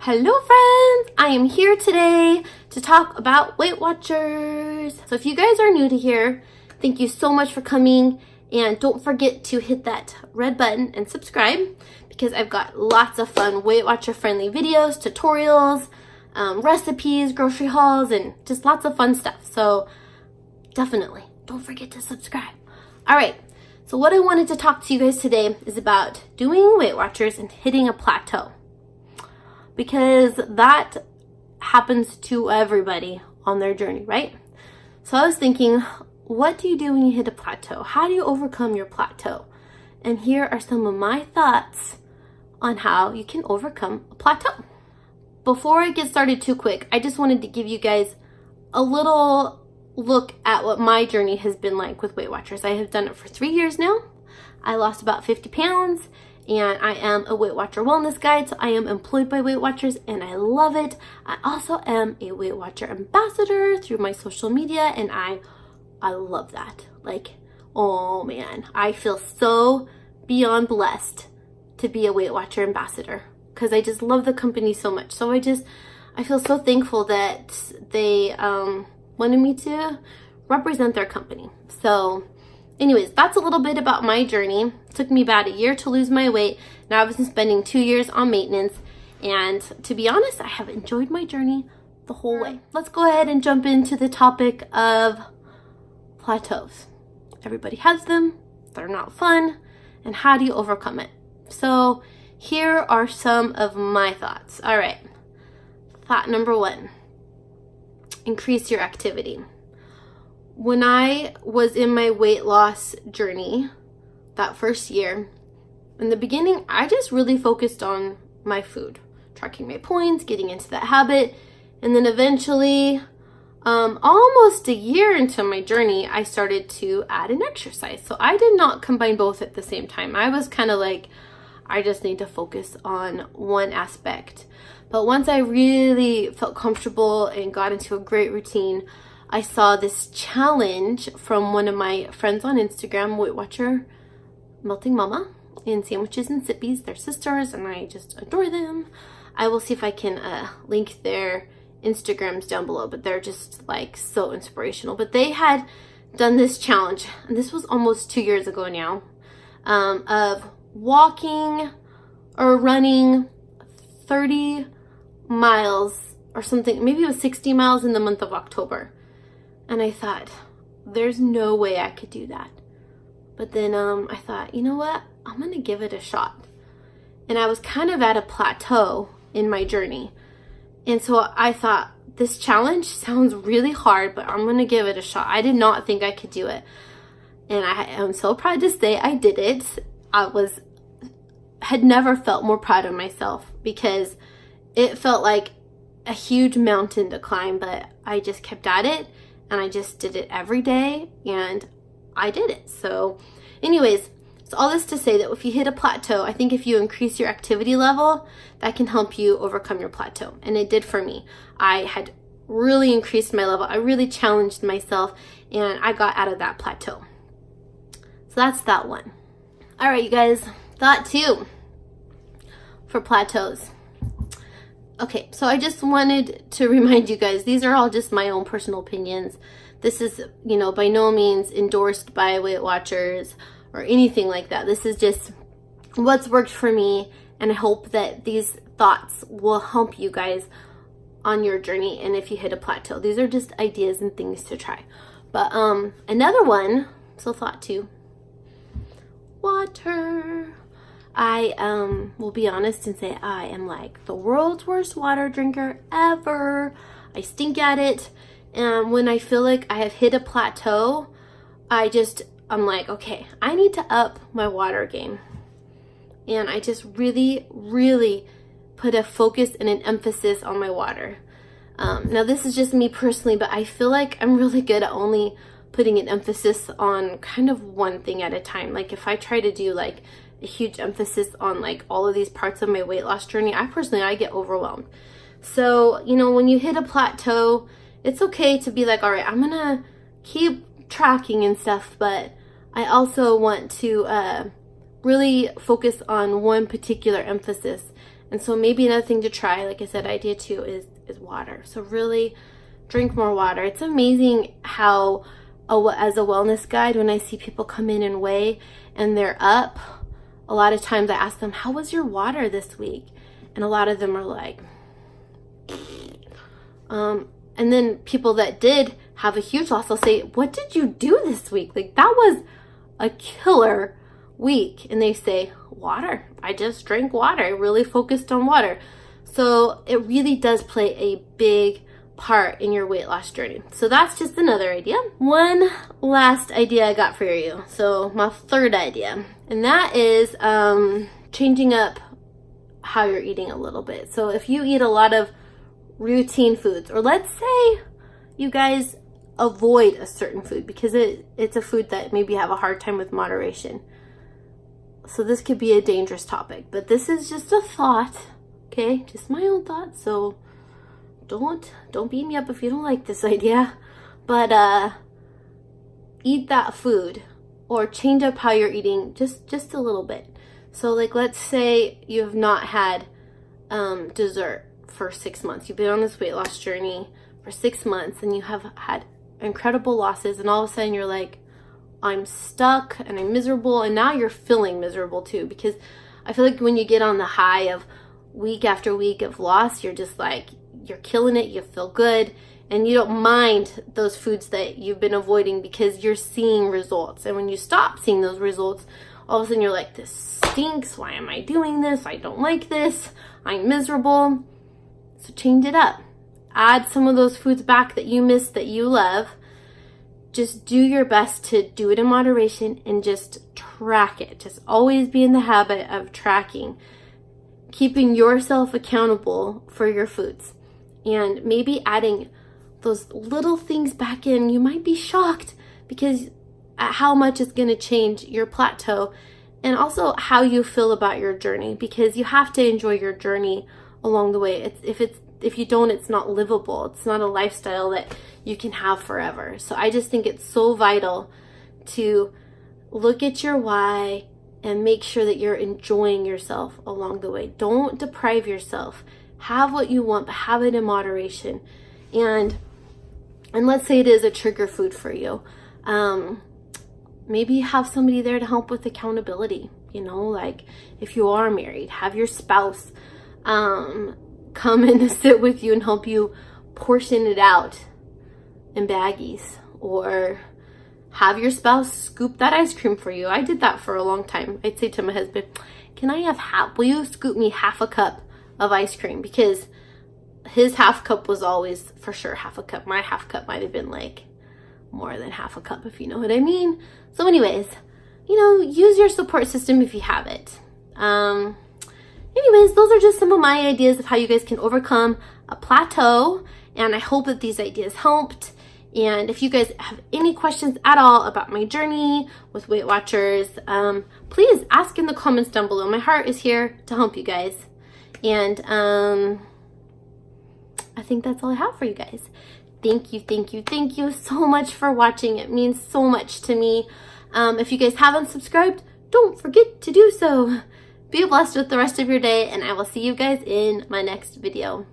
Hello friends, I am here today to talk about Weight Watchers. So if you guys are new to here, thank you so much for coming, and don't forget to hit that red button and subscribe because I've got lots of fun Weight Watcher friendly videos, tutorials, recipes, grocery hauls, and just lots of fun stuff. So definitely don't forget to subscribe. All right, so what I wanted to talk to you guys today is about doing Weight Watchers and hitting a plateau, because that happens to everybody on their journey, right? So I was thinking, what do you do when you hit a plateau? How do you overcome your plateau? And here are some of my thoughts on how you can overcome a plateau. Before I get started too quick, I just wanted to give you guys a little look at what my journey has been like with Weight Watchers. I have done it for 3 years now. I lost about 50 pounds. And I am a Weight Watcher wellness guide, so I am employed by Weight Watchers and I love it. I also am a Weight Watcher ambassador through my social media, and I love that. Like, oh man, I feel so beyond blessed to be a Weight Watcher ambassador because I just love the company so much. So I feel so thankful that they wanted me to represent their company. So anyways, that's a little bit about my journey. It took me about a year to lose my weight. Now I've been spending 2 years on maintenance. And to be honest, I have enjoyed my journey the whole way. Let's go ahead and jump into the topic of plateaus. Everybody has them. They're not fun. And how do you overcome it? So here are some of my thoughts. All right. Thought number 1, increase your activity. When I was in my weight loss journey that first year, in the beginning, I just really focused on my food, tracking my points, getting into that habit. And then eventually, almost a year into my journey, I started to add an exercise. So I did not combine both at the same time. I was kind of like, I just need to focus on one aspect. But once I really felt comfortable and got into a great routine, I saw this challenge from one of my friends on Instagram, Weight Watcher Melting Mama, and Sandwiches and Sippies. They're sisters and I just adore them. I will see if I can link their Instagrams down below, but they're just like so inspirational. But they had done this challenge, and this was almost 2 years ago now, of walking or running 30 miles or something. Maybe it was 60 miles in the month of October. And I thought, there's no way I could do that. But then I thought, you know what? I'm going to give it a shot. And I was kind of at a plateau in my journey. And so I thought, this challenge sounds really hard, but I'm going to give it a shot. I did not think I could do it. And I am so proud to say I did it. Had never felt more proud of myself because it felt like a huge mountain to climb, but I just kept at it. And I just did it every day, and I did it. So anyways, so all this to say that if you hit a plateau, I think if you increase your activity level, that can help you overcome your plateau. And it did for me. I had really increased my level. I really challenged myself, and I got out of that plateau. So that's that one. All right, you guys, thought 2 for plateaus. Okay, so I just wanted to remind you guys, these are all just my own personal opinions. This is, by no means endorsed by Weight Watchers or anything like that. This is just what's worked for me, and I hope that these thoughts will help you guys on your journey and if you hit a plateau. These are just ideas and things to try. But another one, so thought 2, water. I will be honest and say I am like the world's worst water drinker ever. I stink at it. And when I feel like I have hit a plateau, I'm like, okay, I need to up my water game. And I just really, really put a focus and an emphasis on my water. Now this is just me personally, but I feel like I'm really good at only putting an emphasis on kind of one thing at a time. Like if I try to do like a huge emphasis on like all of these parts of my weight loss journey, I get overwhelmed. So, when you hit a plateau, it's okay to be like, all right, I'm gonna keep tracking and stuff, but I also want to really focus on one particular emphasis. And so maybe another thing to try, like I said, idea 2 is water. So really drink more water. It's amazing how, as a wellness guide, when I see people come in and weigh and they're up, a lot of times I ask them, how was your water this week? And a lot of them are like, and then people that did have a huge loss, they'll say, what did you do this week? Like, that was a killer week. And they say, water. I just drank water. I really focused on water. So it really does play a big part in your weight loss journey. So that's just another idea. One last idea I got for you. So my third idea, and that is changing up how you're eating a little bit. So if you eat a lot of routine foods, or let's say you guys avoid a certain food because it's a food that maybe you have a hard time with moderation. So this could be a dangerous topic, but this is just a thought, okay? Just my own thoughts. So don't beat me up if you don't like this idea, but eat that food or change up how you're eating just a little bit. So like, let's say you have not had dessert for 6 months. You've been on this weight loss journey for 6 months and you have had incredible losses, and all of a sudden you're like, I'm stuck and I'm miserable, and now you're feeling miserable too, because I feel like when you get on the high of week after week of loss, you're just like, you're killing it, you feel good, and you don't mind those foods that you've been avoiding because you're seeing results. And when you stop seeing those results, all of a sudden you're like, this stinks, why am I doing this? I don't like this, I'm miserable. So change it up. Add some of those foods back that you miss, that you love. Just do your best to do it in moderation and just track it. Just always be in the habit of tracking, keeping yourself accountable for your foods, and maybe adding those little things back in. You might be shocked because at how much it's going to change your plateau and also how you feel about your journey, because you have to enjoy your journey along the way. If you don't, it's not livable. It's not a lifestyle that you can have forever. So I just think it's so vital to look at your why and make sure that you're enjoying yourself along the way. Don't deprive yourself. Have what you want, but have it in moderation. And let's say it is a trigger food for you. Maybe have somebody there to help with accountability. You know, like if you are married, have your spouse come in to sit with you and help you portion it out in baggies, or have your spouse scoop that ice cream for you. I did that for a long time. I'd say to my husband, will you scoop me half a cup of ice cream? Because his half cup was always for sure half a cup. My half cup might have been like more than half a cup, if you know what I mean. So anyways, you know, use your support system if you have it. Anyways, those are just some of my ideas of how you guys can overcome a plateau, and I hope that these ideas helped. And if you guys have any questions at all about my journey with Weight Watchers, please ask in the comments down below. My heart is here to help you guys. And I think that's all I have for you guys. Thank you so much for watching. It means so much to me. If you guys haven't subscribed, don't forget to do so. Be blessed with the rest of your day, and I will see you guys in my next video.